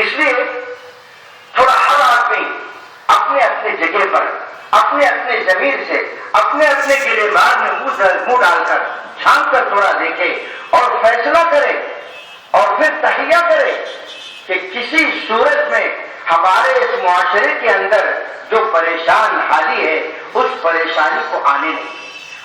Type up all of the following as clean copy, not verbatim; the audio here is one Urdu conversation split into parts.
اس لیے تھوڑا ہر آدمی اپنے اپنے جگہ پر اپنے اپنے ضمیر سے اپنے اپنے گریبان میں منہ ڈال کر جھانک کر تھوڑا دیکھے اور فیصلہ کرے اور پھر تہیہ کرے کہ کسی صورت میں ہمارے اس معاشرے کے اندر جو پریشان حالی ہے اس پریشانی کو آنے نہیں،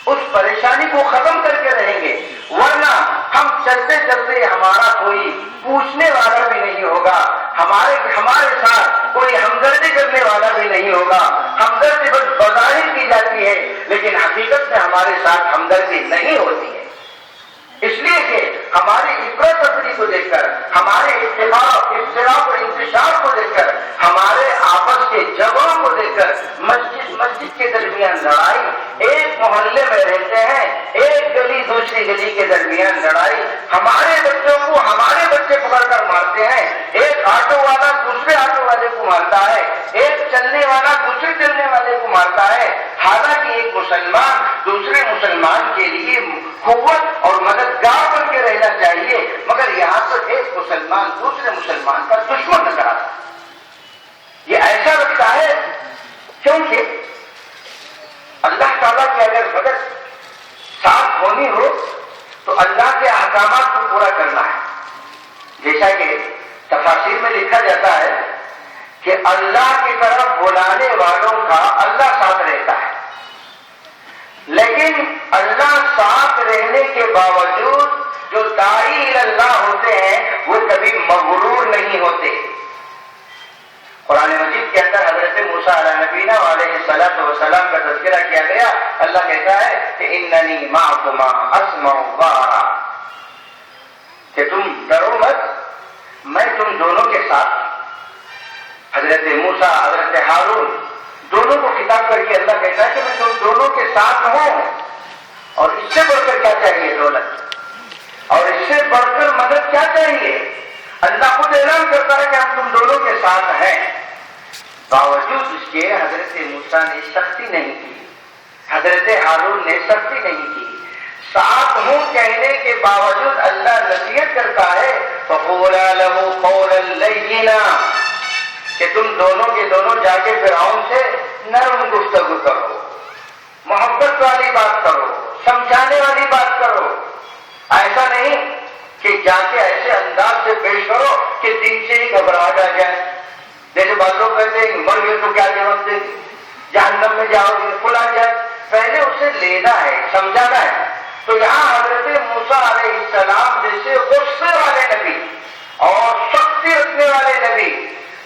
اس پریشانی کو ختم کر کے رہیں گے، ورنہ ہم چلتے چلتے ہمارا کوئی پوچھنے والا بھی نہیں ہوگا، ہمارے ساتھ کوئی ہمدردی کرنے والا بھی نہیں ہوگا۔ ہمدردی بس بظاہر کی جاتی ہے لیکن حقیقت میں ہمارے ساتھ ہمدردی نہیں ہوتی ہے، اس لیے کہ ہماری افرا تفری کو دیکھ کر، ہمارے اختلاف و انتشار کو دیکھ کر، ہمارے آپس کے جھگڑوں کو دیکھ کر، مسجد کے درمیان لڑائی، ایک محلے میں رہتے ہیں ایک گلی دوسری گلی کے درمیان لڑائی، ہمارے بچوں کو ہمارے بچے پکڑ کر مارتے ہیں، ایک آٹو والا دوسرے آٹو والے کو مارتا ہے، ایک چلنے والا دوسرے چلنے والے کو مارتا ہے، حالانکہ ایک مسلمان دوسرے مسلمان کے لیے قوت اور مددگار بن کے رہنا چاہیے، مگر یہاں تو ایک مسلمان دوسرے مسلمان کا دشمن نظر آتا ہے۔ یہ ایسا لگتا ہے کیونکہ اللہ تعالیٰ کی اگر مدد ساتھ ہونی ہو تو اللہ کے احکامات کو پورا کرنا ہے، جیسا کہ تفاسیر میں لکھا جاتا ہے کہ اللہ کی طرف بلانے والوں کا اللہ ساتھ رہتا ہے، لیکن اللہ ساتھ رہنے کے باوجود جو داعی اللہ ہوتے ہیں وہ کبھی مغرور نہیں ہوتے۔ قرآن مجید کے اندر حضرت موسیٰ علیہ نبینا علیہ الصلوۃ والسلام کا تذکرہ کیا گیا۔ اللہ کہتا ہے کہ اننی معکما اسمع و ارى، کہ تم ڈرو مت، میں تم دونوں کے ساتھ۔ حضرت موسیٰ حضرت ہارون دونوں کو خطاب کر کے اللہ کہتا ہے کہ میں تم دونوں کے ساتھ ہوں، اور اس سے بڑھ کر کیا چاہیے؟ دولت، اور اس سے بڑھ کر مدد کیا چاہیے؟ اللہ خود اعلان کرتا ہے کہ ہم تم دونوں کے ساتھ ہیں، باوجود اس کے حضرت موسیٰ نے سختی نہیں کی، حضرت ہارون نے سختی نہیں کی، ساتھ ہوں کہنے کے باوجود اللہ نصیحت کرتا ہے فَقُولَا لَهُ قَوْلًا لَيِّنًا، کہ تم دونوں کے دونوں جا کے فرعون سے نرم گفتگو کرو، محبت والی بات کرو، سمجھانے والی بات کرو، ایسا نہیں کہ جا کے ایسے انداز سے پیش کرو کہ دل سے ہی گھبراہٹ آ جائے، جیسے بعض لوگ کہتے ہیں مر گئے تو کیا جواب دے گی، جہنم میں جاؤ گے، پھل آ جائے، پہلے اسے لینا ہے، سمجھانا ہے۔ تو یہاں حضرت موسیٰ علیہ السلام جیسے غصے والے نبی اور سختی رکھنے والے نبی،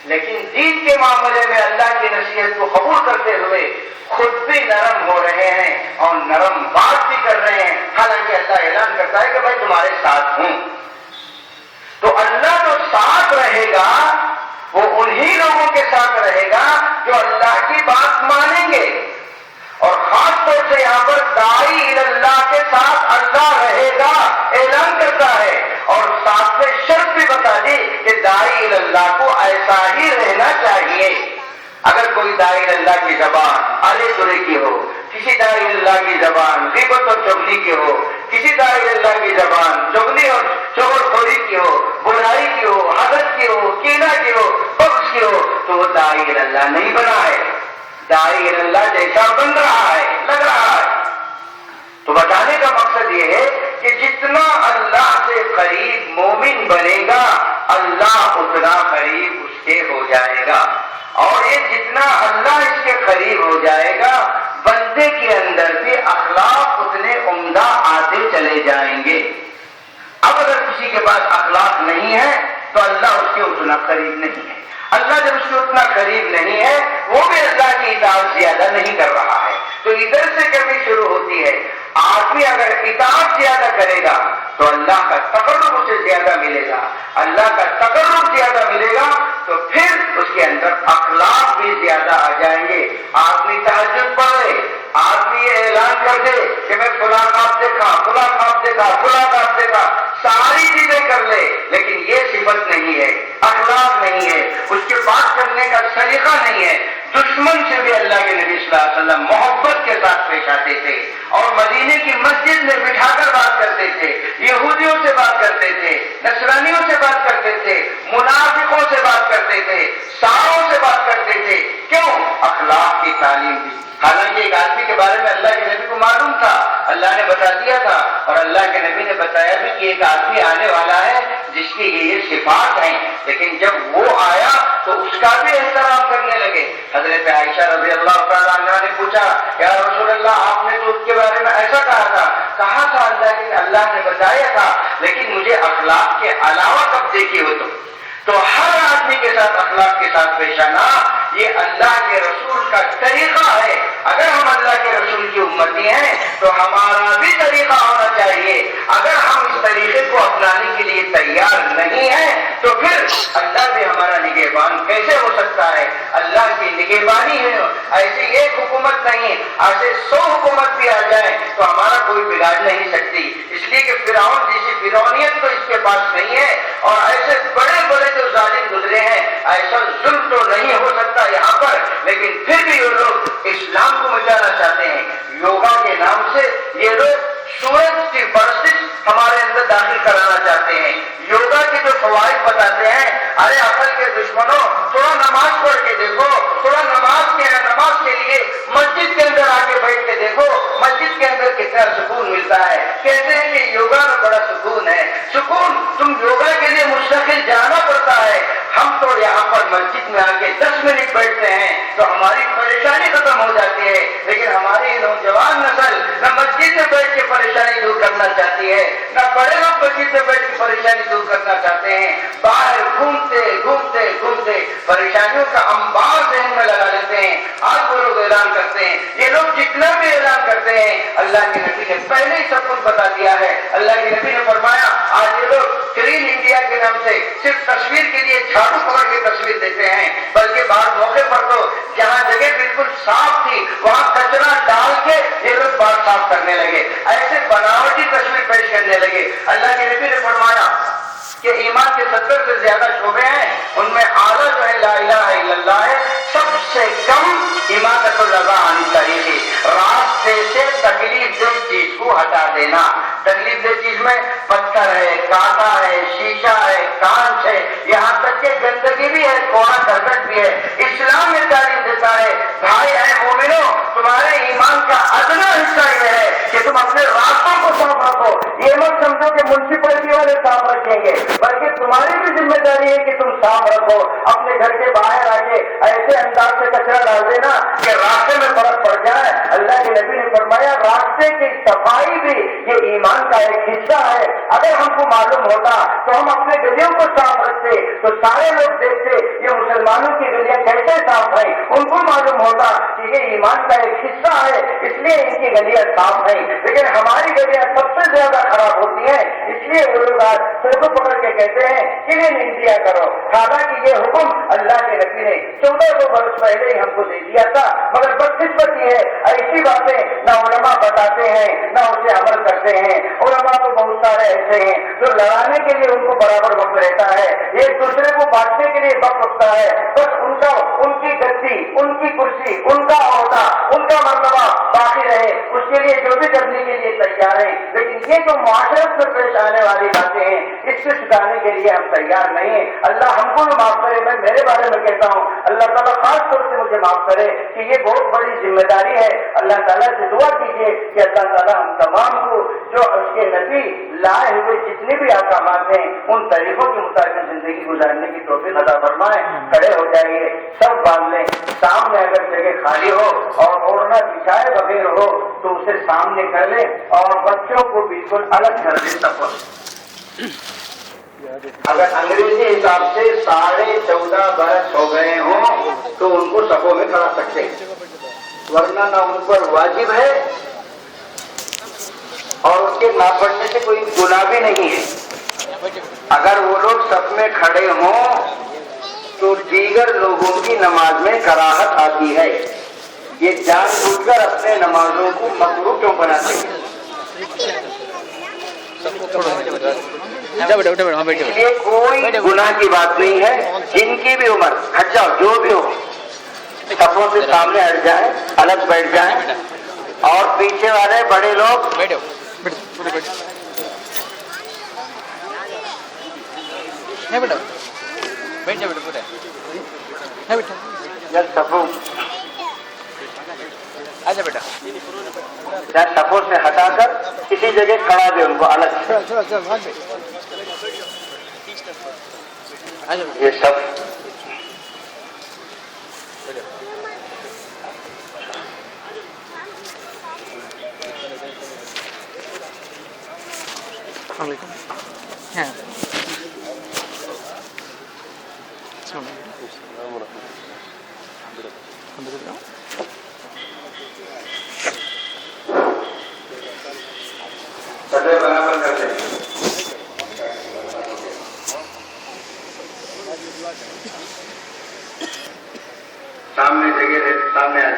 لیکن دین کے معاملے میں اللہ کی نصیحت کو قبول کرتے ہوئے خود بھی نرم ہو رہے ہیں اور نرم بات بھی کر رہے ہیں، حالانکہ اللہ اعلان کرتا ہے کہ میں تمہارے ساتھ ہوں۔ تو اللہ جو ساتھ رہے گا وہ انہی لوگوں کے ساتھ رہے گا جو اللہ کی بات مانیں گے، اور خاص طور سے یہاں پر داعی اللہ کے ساتھ اللہ رہے گا اعلان کرتا ہے، اور ساتھ میں شرط بھی بتا دی کہ داعی اللہ کو ایسا ہی رہنا چاہیے۔ اگر کوئی داعی اللہ کی زبان آلے برے کی ہو، کسی داعی اللہ کی زبان غیبت اور چغلی کی ہو، کسی داعی اللہ کی زبان چغلی اور چغل خوری کی ہو، برائی کی ہو، حسد کی ہو، کینہ کی ہو، بغض کی ہو، تو وہ داعی اللہ نہیں بنا ہے، داعی اللہ جیسا بن رہا ہے، لگ رہا ہے۔ تو بتانے کا مقصد یہ ہے کہ جتنا اللہ سے قریب مومن بنے گا اللہ اتنا قریب اس کے ہو جائے گا، اور یہ جتنا اللہ اس کے قریب ہو جائے گا بندے کے اندر بھی اخلاق اتنے عمدہ آتے چلے جائیں گے۔ اب اگر کسی کے پاس اخلاق نہیں ہے تو اللہ اس کے اتنا قریب نہیں ہے، اللہ جب اس کے اتنا قریب نہیں ہے وہ بھی اللہ کی اطاعت زیادہ نہیں کر رہا ہے، تو ادھر سے کمی شروع ہوتی ہے۔ آدمی اگر اطاعت زیادہ کرے گا تو اللہ کا تقرب اسے زیادہ ملے گا، اللہ کا تقرب زیادہ ملے گا تو پھر اس کے اندر اخلاق بھی زیادہ آ جائیں گے۔ آدمی تہجد پڑھے، آدمی یہ اعلان کر دے کہ میں فلاں خواب دیکھا، فلاں خواب دیکھا، فلاں خواب دیکھا، ساری چیزیں کر لے، لیکن یہ صفت نہیں ہے، اخلاق نہیں ہے، اس کے بات کرنے کا سلیقہ نہیں ہے۔ دشمن سے بھی اللہ کے نبی صلی اللہ علیہ وسلم محبت کے ساتھ پیش آتے تھے، اور مدینے کی مسجد میں بٹھا کر بات کرتے تھے، یہودیوں سے بات کرتے تھے، نصرانیوں سے بات کرتے تھے، منافقوں سے بات اللہ نے بتا دیا تھا اور اللہ کے نبی نے بتایا بھی کہ ایک آدمی آنے والا ہے جس کی یہ صفات ہیں، لیکن جب وہ آیا تو اس کا بھی احترام کرنے لگے۔ حضرت عائشہ رضی اللہ تعالیٰ عنہ نے پوچھا یا رسول اللہ آپ نے تو اس کے بارے میں ایسا کہا تھا اللہ نے بتایا تھا، لیکن مجھے اخلاق کے علاوہ کب دیکھی ہو تو ہر آدمی کے ساتھ اخلاق کے ساتھ پیش آنا یہ اللہ کے رسول کا طریقہ ہے۔ اگر ہم اللہ کے رسول کی امتی ہیں تو ہمارا بھی طریقہ ہونا چاہیے۔ اگر ہم اس طریقے کو اپنانے کے لیے تیار نہیں ہیں تو پھر اللہ بھی ہمارا نگہبان کیسے ہو سکتا ہے؟ اللہ کی نگہبانی ہے، ایسی ایک حکومت نہیں، ایسے 100 حکومت بھی آ جائیں تو ہمارا کوئی بگاڑ نہیں سکتی، اس لیے کہ فرعون جیسی فرعونیت تو اس کے پاس نہیں ہے، اور ایسے بڑے بڑے جو ظالم گزرے ہیں ایسا ظلم تو نہیں ہو سکتا یہاں پر، لیکن پھر بھی وہ لوگ اسلام کو مٹانا چاہتے ہیں۔ یوگا کے نام سے یہ لوگ سورج کی پرستش ہمارے اندر داخل کرانا چاہتے ہیں۔ یوگا کے جو فوائد بتاتے ہیں، ارے عقل کے دشمنوں تھوڑا نماز پڑھ کے دیکھو، تھوڑا نماز کے لیے مسجد کے اندر آ کے بیٹھ کے دیکھو، مسجد کے اندر کتنا سکون ملتا ہے۔ کہتے ہیں کہ یوگا میں بڑا سکون ہے، سکون تم یوگا کے لیے مستقل جانا پڑتا ہے۔ ہم تو یہاں پر مسجد میں آ کے 10 منٹ بیٹھتے ہیں تو ہماری پریشانی ختم ہو جاتی ہے، لیکن ہماری نوجوان نسل نہ مسجد میں بیٹھ کے پریشانی دور کرنا چاہتی ہے، نہ بڑے لوگ مسجد میں بیٹھ کے پریشانی دور کرنا چاہتے ہیں۔ باہر گھومتے پریشانیوں کا انبار ذہن میں لگا لیتے ہیں۔ آج وہ لوگ اعلان کرتے ہیں، یہ لوگ جتنا بھی اعلان کرتے ہیں اللہ کے نبی نے پہلے ہی سب کچھ بتا دیا ہے۔ اللہ کے نبی نے فرمایا آج یہ لوگ گرین انڈیا کے نام سے صرف تصویر کے لیے جھاڑو پکڑ کے تصویر دیتے ہیں، بلکہ بعض موقع پر تو جہاں جگہ بالکل صاف تھی وہاں کچرا ڈال کے یہ لوگ بات صاف کرنے لگے، ایسے بناوٹی تصویر پیش کرنے لگے۔ اللہ کے نبی نے فرمایا کہ ایمان کے 70 سے زیادہ شعبے ہیں، ان میں اعلیٰ جو ہے لا الہ الا اللہ ہے، سب سے کم اماطۃ الاذی عن الطریق، راستے سے تکلیف دہ چیز کو ہٹا دینا۔ تکلیف دہ چیز میں پتھر ہے، کانٹا ہے، شیشہ ہے، کانچ ہے، یہاں تک کہ گندگی بھی ہے، کوڑا کرکٹ بھی ہے۔ اسلام میں تعلیم دیتا ہے بھائی اے مومنو تمہارے ایمان کا ادنا حصہ یہ ہے کہ تم اپنے راستوں کو صاف رکھو۔ یہ مت سمجھو کہ میونسپلٹی والے صاف رکھیں گے، بلکہ تمہاری بھی ذمہ داری ہے کہ تم صاف رکھو۔ اپنے گھر کے باہر آ کے ایسے انداز سے کچرا ڈال دینا کہ راستے میں فرق پڑ جائے۔ اللہ کے نبی نے فرمایا راستے کی صفائی بھی یہ ایمان کا ایک حصہ ہے۔ اگر ہم کو معلوم ہوتا تو ہم اپنے گلیوں کو صاف رکھتے تو سارے لوگ دیکھتے یہ مسلمانوں کی گلیاں کیسے صاف ہیں، ان کو معلوم ہوتا کہ یہ ایمان کا ایک حصہ ہے، اس لیے ان کی گلیاں صاف ہیں۔ لیکن ہماری گلیاں سب سے زیادہ خراب ہوتی ہیں، اس لیے وہ لوگ آج فوٹو پکڑ کے کہتے ہیں کلین انڈیا کرو، حالانکہ یہ حکم اللہ کے نبی نے 1400 برس پہلے ہی ہم کو دے دیا تھا۔ مگر بدقسمتی ہے ایسی باتیں نہ علماء بتاتے ہیں نہ اسے عمل کرتے ہیں۔ علماء تو بہت سارے ایسے ہیں جو لڑانے کے لیے ان کو برابر وقت رہتا ہے، ایک دوسرے کو بانٹنے کے لیے وقت رکھتا ہے، بس ان کی گدی، ان کی کرسی، ان کا عہدہ، ان کا مرتبہ باقی رہے، اس کے لیے جو بھی کرنے کے لیے تیار ہیں۔ لیکن یہ جو معاشرت میں پیش آنے والی باتیں ہیں اس سے چھٹانے کے لیے ہم تیار نہیں ہیں۔ اللہ ہم کو بھی معاف کرے، میں میرے بارے میں کہتا ہوں اللہ تعالیٰ خاص طور سے مجھے معاف کرے کہ یہ بہت بڑی ذمہ داری ہے۔ اللہ تعالیٰ سے دعا کیجیے کہ اللہ تعالیٰ ہم تمام کو جو اس کے نبی لائے ہوئے جتنے بھی احکامات ہیں ان طریقوں کے مطابق زندگی گزارنے کی توفیق عطا فرمائے۔ کھڑے ہو جائیے، سب باندھ لیں، سامنے اگر جگہ خالی ہو اور اوڑھنا بچھائے بغیر ہو تو اسے سامنے کر لیں اور بچوں کو بالکل الگ کر دیں سب کو۔ اگر انگریزی حساب سے 14.5 برس ہو گئے ہوں تو ان کو سبوں میں کھڑا سکتے ہیں، ورنہ نہ ان پر واجب ہے اور اس کے نہ پڑھنے سے کوئی گناہ بھی نہیں ہے۔ اگر وہ لوگ سب میں کھڑے ہوں تو دیگر لوگوں کی نماز میں کراہت آتی ہے۔ یہ جان بوجھ کر اپنے نمازوں کو مکروہ کیوں بناتے ہیں؟ یہ کوئی گناہ کی بات نہیں ہے، جن کی بھی عمر ہٹ جاؤ جو بھی ہو صفوں سے سامنے ہٹ جائیں، الگ بیٹھ جائیں اور پیچھے والے بڑے لوگ صفوں سے ہٹا کر جگہ کھڑا دے ان کو الگ سے. یہ سب سطح برابر کر دیں. سامنے جگہ ہے, سامنے آ